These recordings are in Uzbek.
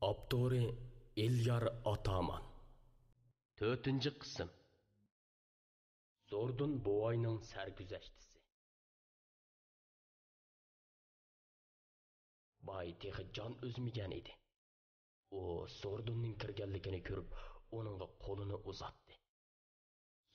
Abduri İlyar Ataman 4-cü qism Zordun boğayının sərgüzəştisi Bay texi can özməyən idi. O Zordun'un kirganligini görüp onunla kolunu uzattı.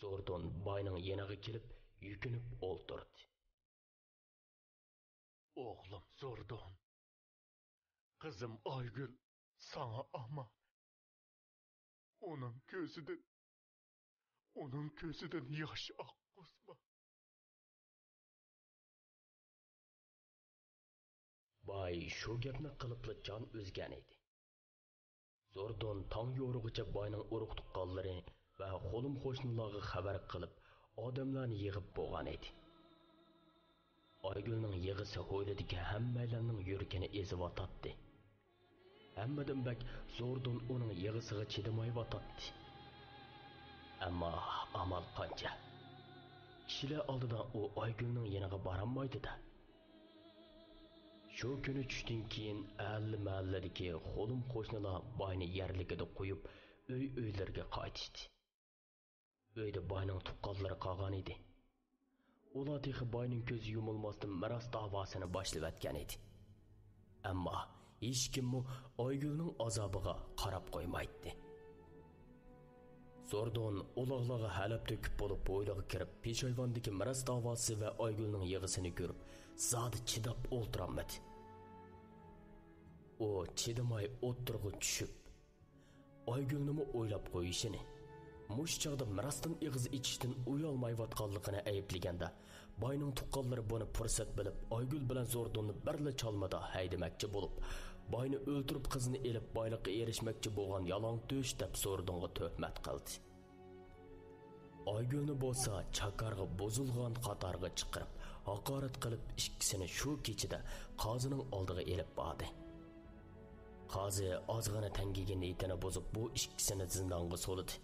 Zordun bayının yanına gelip yükünüp oldurdu. Oğlum Zordun, kızım Aygül sana ama onun gözüden yaş akkusma. Bay şu gapni qılıplı can özgən idi. Zordun tang yoruğuca bayının uruq tuqqanları ve xolum xoşnularga xabar qılıp odamlarni yığıb boğan idi. Aygül'nün yığısı hoyladiki hammalarning yuragini ezib atatdi. Hammadan bak Zordun onun yığısıga chidamay atatdi. Amma amal qancha. Kishilar oldida u Aygül'nün yeniga boramaydi-da. Şu günü tushdan keyin mahallədəki xolum qo'shnilar bayni yerligida qo'yib uy-uylarga qaytishdi. Uyda bayning tuqqanlari qolgan edi. Ular texi bayning ko'zi yumilmasdan miros davosini boshlab o'tgan edi. Ammo hech kim Aygül'ning azobiga qarab qo'ymaydi. Zordun uloqlarga halab to'kib bo'lib bo'yliga kirib, peshayvondagi miros davosi va Aygül'ning yig'isini ko'rib, zodi chidab o'ltirolmadi. O chidamay o'tirg'i tushib, Aygül'ni o'ylab qo'yishini, mush chaqda mirosdan ig'iz ichishdan uyalmayotganligini ayblaganda, bayning tuqqanlari buni fursat bilib, Aygül bilan Zordunni birla chalmada haydamoqchi bo'lib, bayni o'ltirib qizini elib boylikqa erishmoqchi bo'lgan yalong to'sh deb Zordunga tuhmat qildi. Aygül'ni bo'lsa chakarga bozulgan qatorga chiqarib, haqorat qilib ikkisini shu kechida qozining oldiga elib bordi. Qozi ozg'ina tangiga niyatini bozib bu ikkisini zindonga soldi.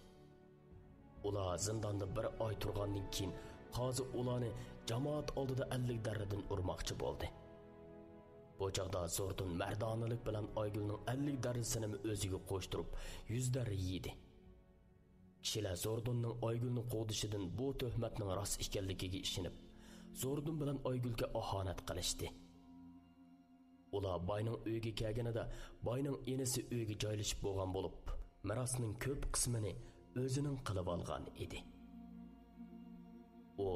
Ular zindonda bir oy turgandan keyin qozi ularni jamoat oldida 50 darradan urmoqchi bo'ldi. Bu chaqda Zordun mardonalik bilan Aygül'ning 50 darrasini o'ziga qo'shtirib 100 darra yedi. Kishilar Zordunning Aygül'ni qo'dishidan bu tuhmatning rost ekanligiga ishonib, Zordun bilan Aygül'ga ahonat qilishdi. Ular bayning uyiga kelganida bayning enisi uyga joylashib bo'lgan bo'lib, mirosning ko'p qismini o'zining qilib olgan edi. O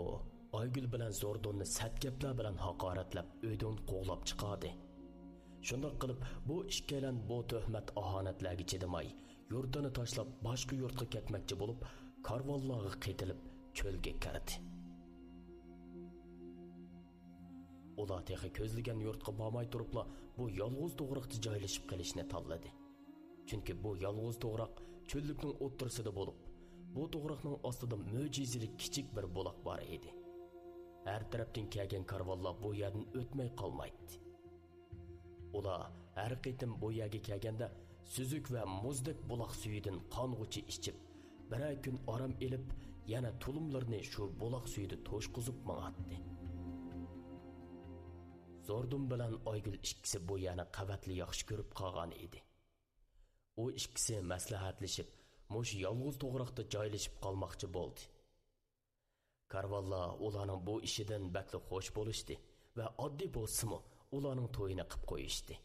Aygül bilan Zordunni satgaplar bilan haqoratlab uydan qo'g'lab chiqardi. Shunday qilib bu ikkalan bu tuhmat ahonatlarga chidamay, yurtini tashlab boshqa yurtga ketmoqchi bo'lib, karvonlarga qaytilib cho'lga kirdi. Ular texi ko'zlagan yurtga bormay turibla bu yolg'iz to'g'riqda joylashib qilishni tanladi. Chunki bu yolg'iz to'g'riq cho'llikning o'ttirsida bo'lib, bu to'g'riqning ostida mo'jizalik kichik bir buloq bor edi. Har tarafdan kelgan karvonlar bu yerdan o'tmay qolmaydi. Ular har qitim bu yerga kelganda suzuk va muzdek buloq suyidan qong'uchi ichib, bir kun orom elib, yana tulumlarni shu buloq suyida to'shqizib mang'atdi. Zordun bilan Aygül ikkisi bu yana qavatli yaxshi ko'rib qolgan edi. O ikkisi maslahatlashib, mush yolg'iz to'g'riqda joylashib qolmoqchi bo'ldi. Karvonlar ularning bu ishidan bakli xo'sh bo'lishdi va oddiy bo'lsa-mu ularning to'yini qilib qo'yishdi.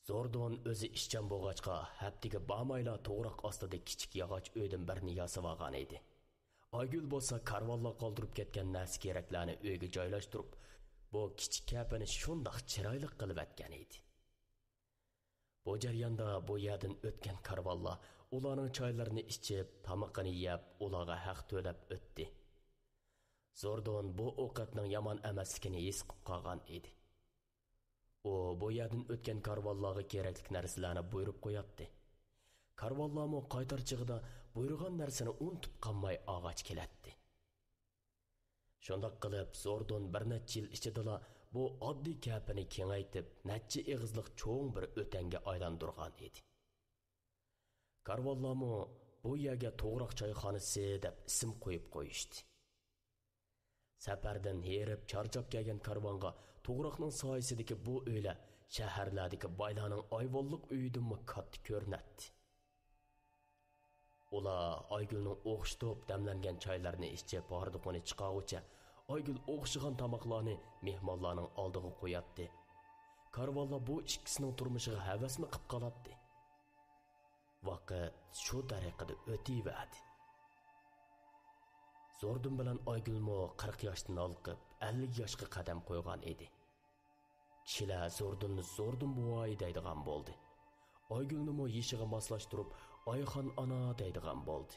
Zordun o'zi ishchan bo'lg'achqa haftiga bormayla to'g'riq ostida kichik yog'och uydan birini yasab olgan edi. Aygül bo'lsa karvonlar qoldirib ketgan narsa keraklarni uyga joylashtirib, bu kichik kapini shundoq chiroyli qilib atgan edi. Bu jarayonda bu yerdan o'tgan karvonlar ularning choylarini ichib, tamoqini yeb, ularga haq to'lab o'tdi. Zordun bu ovqatning yomon emasligini his qilib qolgan edi. U bu yerdan o'tgan karvonlarga kerakli narsalarni buyurib qo'yatdi. Karvonlarmo qaytarchig'ida buyurgan narsani unutib qolmay og'ach kelatdi. Shundoq qilib Zordun bir necha yil ichida bu oddiy kapini kengaytib, necha eg'izliq cho'ng bir o'tanga aylantirgan edi. Karvonlarmo bu yerga to'g'riq choyxonasi deb ism qo'yib qo'yishdi. Safardan herib charchab kelgan karvonga to'g'riqning soyasidagi bu uylar shaharlardagi boylarning ayvonliq uyidanmi katta ko'rinadi. Ular Aygülning o'xshitib damlangan choylarni ichib bordiqini chiqaruvchi Aygül o'xshagan tamoqlarni mehmonlarning oldiga qo'yatdi. Karvonlar bu ikkisining turmushiga havasmi qilib qolatdi. Vaqt shu tariqada o'tiyverdi. Zordun bilan Aygülmo 40 yoshdan olqib 50 yoshga qadam qo'ygan edi. Kishilar Zordun buvoy deydigan bo'ldi. Aygülnimo yeshiga moslashtirib Oyxon ana deydigan bo'ldi.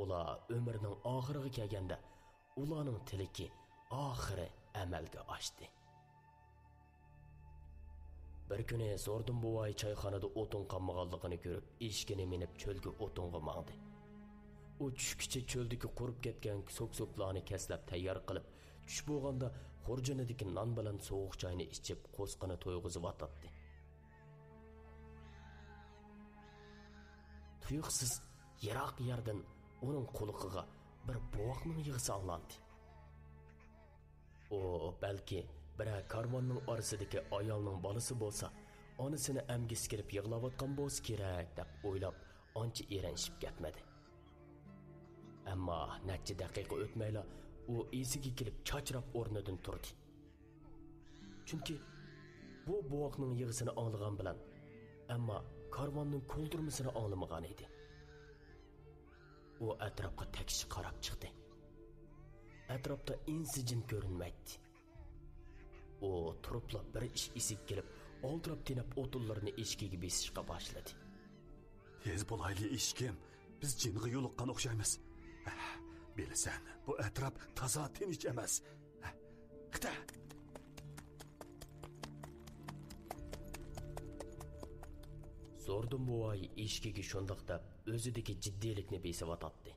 Ular umrining oxiriga kelganda ularning tiliki oxiri amalga oshdi. Bir kuni Zordun buvoy choyxonada o'tin qolmaganligini ko'rib, eshikini minib cho'lga o'tinga mangdi. U tushkicha cho'ldagi qurib ketgan so'k-so'klarni kaslab tayyor qilib, tush bo'lganda xurjunidagi non bilan sovuq choyni ichib, qo'sqini to'yg'izib otadi. Tuyuqsiz yiroq yerdan uning quliqiga bir buvoqning yig'isi anglandi. O balki bir karvonning orasidagi ayolning bolasi bo'lsa, onasini amgisi kirib yig'layotgan bo'lsa kerak deb o'ylab, ancha eranishib ketmadi. Ammo necha daqiqa o'tmayla u esiga kelib chachrab o'rnidan turdi. Chunki bu buvoqning yig'isini anglagan bilan, ammo karvonning ko'ldirmasini anglamagan edi. U atrofga takshi qarab chiqdi. Atrofda insijin ko'rinmaydi. U turibla bir ish esib kelib, oldirab tinib o'tinlarni eshkiga besishga boshladi. Tez bo'layli ishkim, biz jinga yo'liqqan o'xshaymiz. Bilasan, bu atrof toza tinch emas. Qita. Zordun buvoy eshkiga shundoqda o'zidagi jiddiylikni besib otdi.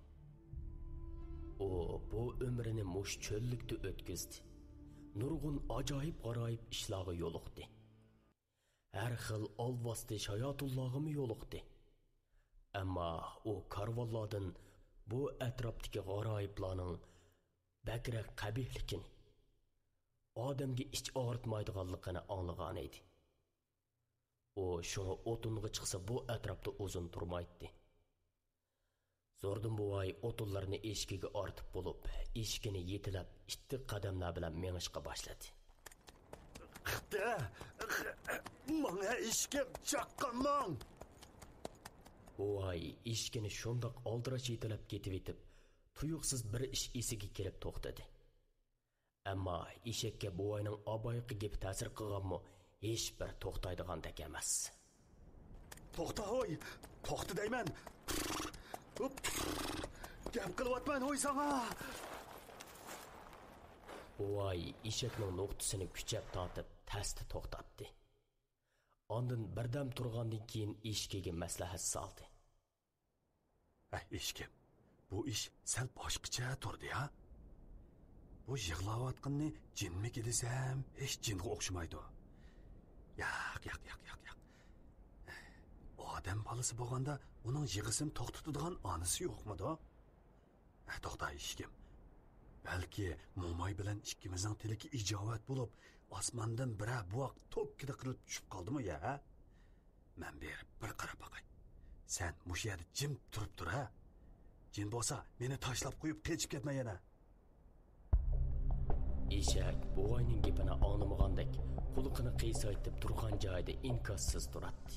U bu umrini mush cho'llikda o'tkazdi. Nurg'un ajoyib g'aroyib ishlarga yo'liqdi. Har xil olvosdi shayotullahimi yo'liqdi. Ammo u karvonlardan bu atrofdagi g'aroyiblarning bakra qabihligini, odamga ich og'ritmaydiganligini anglagan edi. U shuni o'tinga chiqsa bu atrofda uzun turmaydi. Zordun buvoy o'tinlarni eshkiga ortib bo'lib, eshikini yetilab, itti qadamlar bilan mengishga boshladi. Qita! Menga ishkim chaqqanman. Buvoy eshikini shundoq oldirash yetilab ketib etib, tuyuqsiz bir ish esiga kelib to'xtadi. Ammo eshakka buvoyning aboyiqi gapi ta'sir qilganmi, hech bir to'xtaydigandek emas. To'xta hoy, to'xta deyman. Gap qilyapman hoy sana. Buvoy eshakning nuqtasini kuchab tortib, tasdi to'xtatdi. Ondan birdam turgandan keyin eshkiga maslahat soldi. Eshkim, bu ish sal boshqacha turdi-ya. Bu yig'layotganni jinmi desam, hech jinga o'xshamaydi. Yo'q. Odam bolasi bo'lganda uning yig'isini to'xtatadigan onasi yo'qmi-da? To'xta eshkim. Balki Mo'may bilan ikkimizning tiliki ijobat bo'lib, osmondan bira buvoq tokkida qilib tushib qoldimi-ya? Men berib bir qarab boqay. Sen mush yerda jim turib tur-ha. Jin bo'lsa, meni tashlab qo'yib qechib ketma yana. Eshak buvoyning gapini anglamagandek, quliqini qiysoytib turgan joyida inkossiz turadi.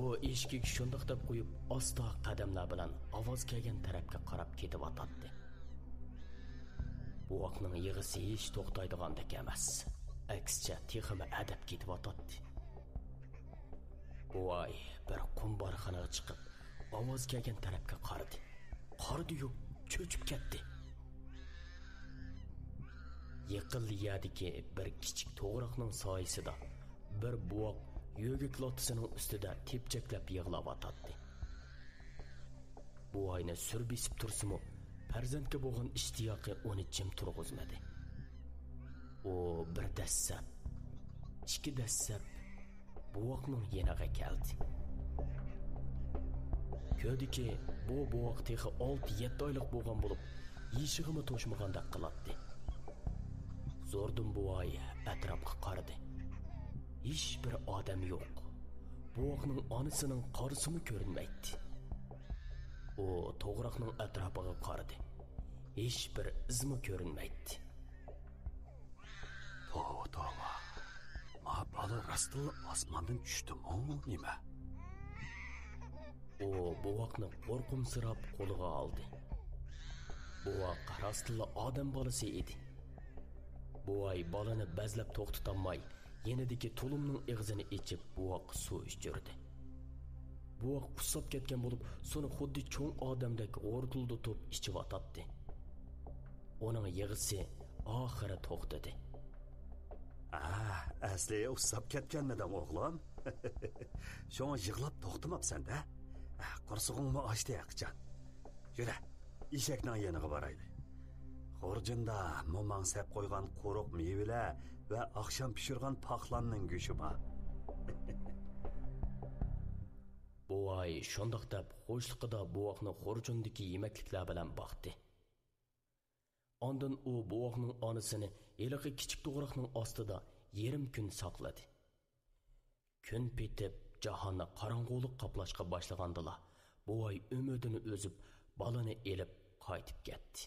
U eshikka shundoq deb qo'yib, asta qadamlar bilan ovoz kelgan tarafga qarab ketib o'tadi. Buvoqning yig'isi hech to'xtaydigandek emas. Aksicha texmi adab ketib o'tadi. Buvoy bir qumbarxonaga chiqib, ovoz kelgan tarafga qaradi. Qardi-yu, cho'chib ketdi. Yaqin yerdagi bir kichik to'g'riqning soyasida bir buvoq yo'g'ik lotisining ustida tepchaklab yig'lab o'tadi. Buvoyni surbisib tursimi, farzandga bo'lgan ishtiyoqi uni jim turg'izmadi. U bir dassab, ikki dassab buvoqning yeniga keldi. Ko'rdiki, bu buvoq texi 6-7 oylik bo'lgan bo'lib, yeshig'imi to'shmagandek qiladi. Zordun buvay atrofga qaradi. Hech bir odam yo'q. Buvaqning onasining qarisimi ko'rinmaydi. U to'g'roqning atrofiga qaradi. Hech bir izmi ko'rinmaydi. Tova. Ma bola rastlı osmondan tushdimi nima? U buvaqni qo'rqimsirab qo'liga oldi. Buvaq rastlı odam bolasi edi. Buvay balani bazlab to'xtatolmay, yenidagi tulumning og'zini ichib buvaq suv ichirdi. Buvaq qusab ketgan bo'lib, suni xuddi cho'ng odamdek o'rtilditib ichib atatdi. Uning yig'isi oxiri to'xtadi. Asli usab ketganmidan o'g'lim? Shunga yig'lab to'xtamabsan-da? Qo'rsog'ingni ochdi aqchan. Yura, eshakning yeniga boraylik. Xurjinda momang sep qo'ygan quruq mevalar va oqshom pishirgan paxlanning go'shi bor. Buvay shundoq deb xo'shliqida buvaqni xurjindagi yemekliklar bilan boqdi. Ondan u buvaqning onasini eliqi kichik to'g'roqning ostida yarim kun saqladi. Kun petib jahonni qorong'ulik qoplashga boshlagandila, buvay umidini o'zib balani elib qaytib ketdi.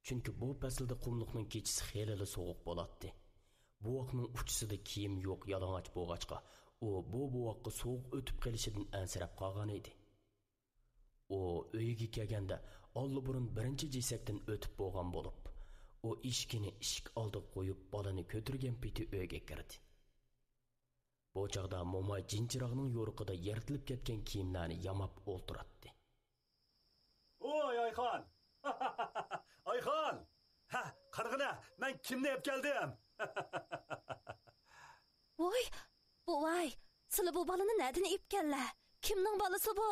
Chunki bu faslda qumliqning kechisi xeyli sovuq bo'ladi. Buvaqning uchisida kiyim yo'q yalang'och bo'lg'achqa, u bu buvaqqa sovuq o'tib kelishidan ansirab qolgan edi. U uyiga kelganda olliburun birinchi jesakdan o'tib bo'lgan bo'lib, u eshikni eshik oldiga qo'yib balani ko'tirgan peti uyga kirdi. Bu chaqda Momay jinchirog'ning yo'riqida yirtilib ketgan kiyimlarni yamab o'ltiratdi. Oy Ayxon! Ayxon! Ha, qarg'ina, men kimni olib keldim? Voy, buvay, sizlar bu balani nereden ip kellar? Kimning balasi bu?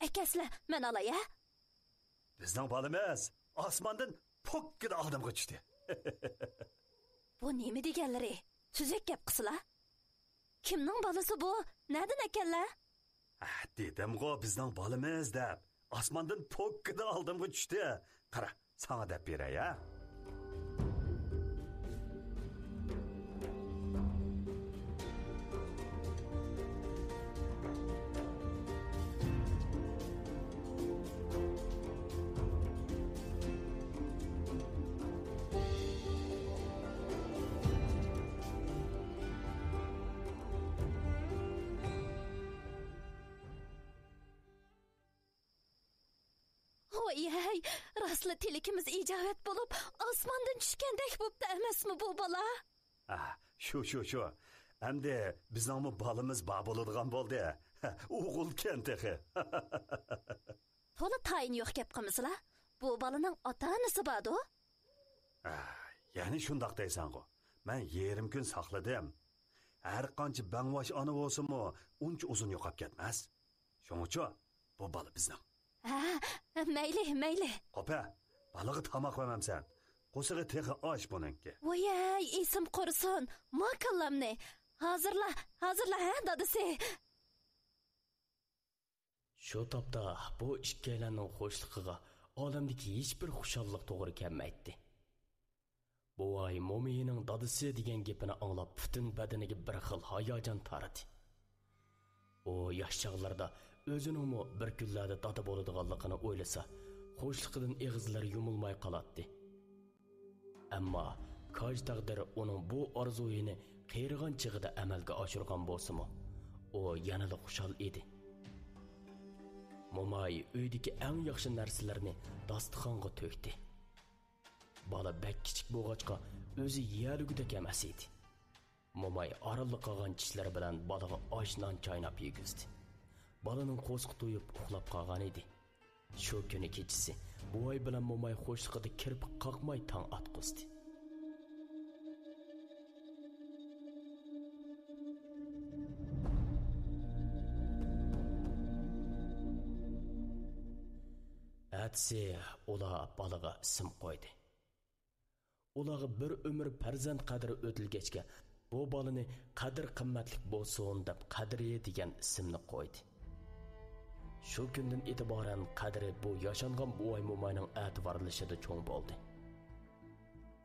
Akaslar, men alay-a? Bizning balamiz osmondan pokkida oldimga tushdi. Bu nima deganlari? Tuzak gap qilsizlar. Kimning balasi bu? Nereden ekanlar? Dedim-ku bizning balamiz deb. Osmondan pokkida oldimga tushdi. Qara, sana deb beray, ha? Oy, rastlı tilkimiz icabet bulup osmondan tushgandek bo'pti emasmi bu bola? Shu. Endi bizning balamiz bor bo'ladigan bo'ldi. O'g'il kentaxi. To'la tayin yo'q gap qilmasizlar. Bu bolaning ota-onasi bordu? Ya'ni shundoq deysan-ku. Men yerim kun saqladim. Har qancha bangvosh ona bo'lsa-mu, uncha uzun yo'qab ketmas. Shuning uchun bu bola bizning. Mayli. Qopa, balığı tamak vermemsen. Qo'sig'i tehi osh buningki. Voy, esim qursin. Makallamni. Hazırla, ha, dadisi. Shu topda bu ikkalanning xo'shligiga olamdagi hech bir xushallik to'g'ri kelmaydi. Buvay Momining dadisi degan gapini anglab butun badaniga bir xil hayajon taradi. O yosh chog'larda o'zining bir kunlarda dada bo'ladiganligini o'ylasa, xo'shligidan eg'izlari yumilmay qoladi. Ammo Kaj taqdiri uning bu orzuyini qiyrigan chig'ida amalga oshirgan bo'lsa-mu, u yanada xushal edi. Momay uydagi eng yaxshi narsalarni dasturxonga to'kdi. Bola bak kichik bo'lg'achqa o'zi yeyalugidek emas edi. Momay oraliq qolgan tishlari bilan bolaga oshnon chaynab yegizdi. Bolaning qo'sqi to'yib uxlab qolgan edi. Shu kuni kechasi buvay bilan Momay xo'shliqida kirib qoqmay tong atqizdi. Atsi ular bolaga ism qo'ydi. Ularga bir umr farzand qadri o'tilgachga bu bolani qadr qimmatlik bo'lsin deb Qadriye degan ismni qo'ydi. Shu kundan e'tiboran Qadri bu yashangan buvay Momayning e'tiborlashida cho'ng bo'ldi.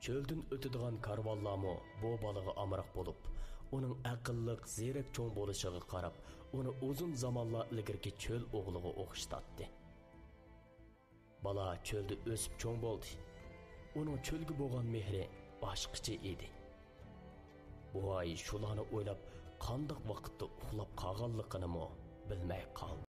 Çölden ötüdigan karvonlarmı bu balaga amroq bo'lib, uning aqlliq, zerek cho'ng bo'lishiga qarab, uni uzun zamonlar ilgirki cho'l o'g'liga o'xshatdi. Bala çölde o'sib cho'ng bo'ldi. Uning cho'lga bo'lgan mehri boshqacha edi. Bu ay shularni o'ylab, qandoq vaqtda uxlab qolganligini bilmay qoldi.